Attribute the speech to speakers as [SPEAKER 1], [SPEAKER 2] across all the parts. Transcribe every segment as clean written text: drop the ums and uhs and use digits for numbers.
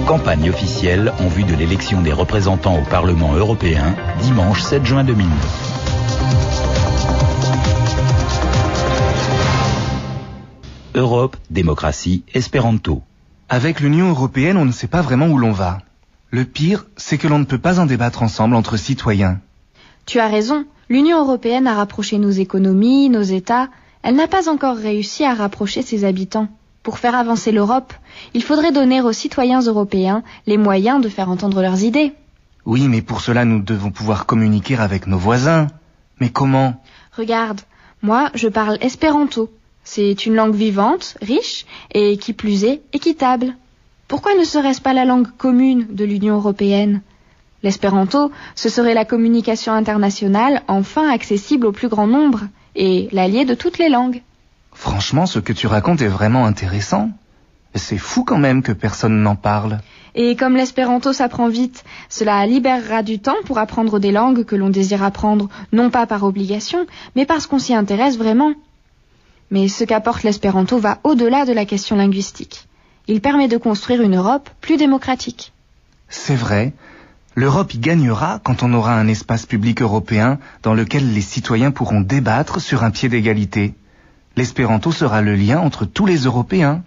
[SPEAKER 1] Campagne officielle en vue de l'élection des représentants au Parlement européen, dimanche 7 juin 2009. Europe, démocratie, espéranto.
[SPEAKER 2] Avec l'Union européenne, on ne sait pas vraiment où l'on va. Le pire, c'est que l'on ne peut pas en débattre ensemble entre citoyens.
[SPEAKER 3] Tu as raison, l'Union européenne a rapproché nos économies, nos États. Elle n'a pas encore réussi à rapprocher ses habitants. Pour faire avancer l'Europe, il faudrait donner aux citoyens européens les moyens de faire entendre leurs idées.
[SPEAKER 2] Oui, mais pour cela, nous devons pouvoir communiquer avec nos voisins. Mais comment?
[SPEAKER 3] Regarde, moi, je parle espéranto. C'est une langue vivante, riche et, qui plus est, équitable. Pourquoi ne serait-ce pas la langue commune de l'Union européenne? L'espéranto, ce serait la communication internationale enfin accessible au plus grand nombre et l'allié de toutes les langues.
[SPEAKER 2] Franchement, ce que tu racontes est vraiment intéressant. C'est fou quand même que personne n'en parle.
[SPEAKER 3] Et comme l'espéranto s'apprend vite, cela libérera du temps pour apprendre des langues que l'on désire apprendre, non pas par obligation, mais parce qu'on s'y intéresse vraiment. Mais ce qu'apporte l'espéranto va au-delà de la question linguistique. Il permet de construire une Europe plus démocratique.
[SPEAKER 2] C'est vrai. L'Europe y gagnera quand on aura un espace public européen dans lequel les citoyens pourront débattre sur un pied d'égalité. L'espéranto sera le lien entre tous les Européens.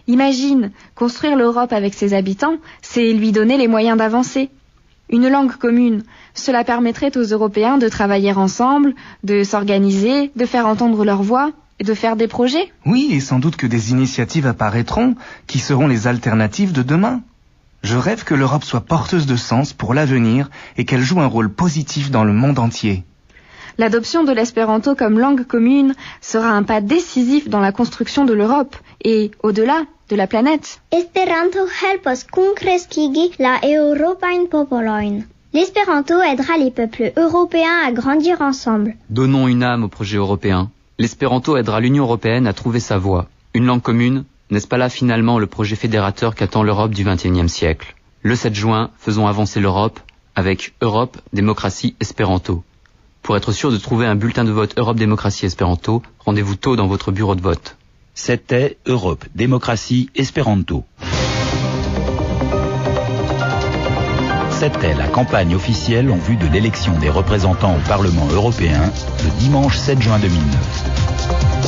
[SPEAKER 3] Imagine, construire l'Europe avec ses habitants, c'est lui donner les moyens d'avancer. Une langue commune, cela permettrait aux Européens de travailler ensemble, de s'organiser, de faire entendre leur voix et de faire des projets.
[SPEAKER 2] Oui, et sans doute que des initiatives apparaîtront qui seront les alternatives de demain. Je rêve que l'Europe soit porteuse de sens pour l'avenir et qu'elle joue un rôle positif dans le monde entier.
[SPEAKER 3] L'adoption de l'espéranto comme langue commune sera un pas décisif dans la construction de l'Europe et, au-delà, de la planète.
[SPEAKER 4] Esperanto helpos kunkreskigi la Europajn popolojn. L'espéranto aidera les peuples européens à grandir ensemble.
[SPEAKER 5] Donnons une âme au projet européen. L'espéranto aidera l'Union européenne à trouver sa voie. Une langue commune, n'est-ce pas là finalement le projet fédérateur qu'attend l'Europe du XXIe siècle? Le 7 juin, faisons avancer l'Europe avec Europe, démocratie, espéranto. Pour être sûr de trouver un bulletin de vote Europe, démocratie, espéranto, rendez-vous tôt dans votre bureau de vote.
[SPEAKER 1] C'était Europe, démocratie, espéranto. C'était la campagne officielle en vue de l'élection des représentants au Parlement européen le dimanche 7 juin 2009.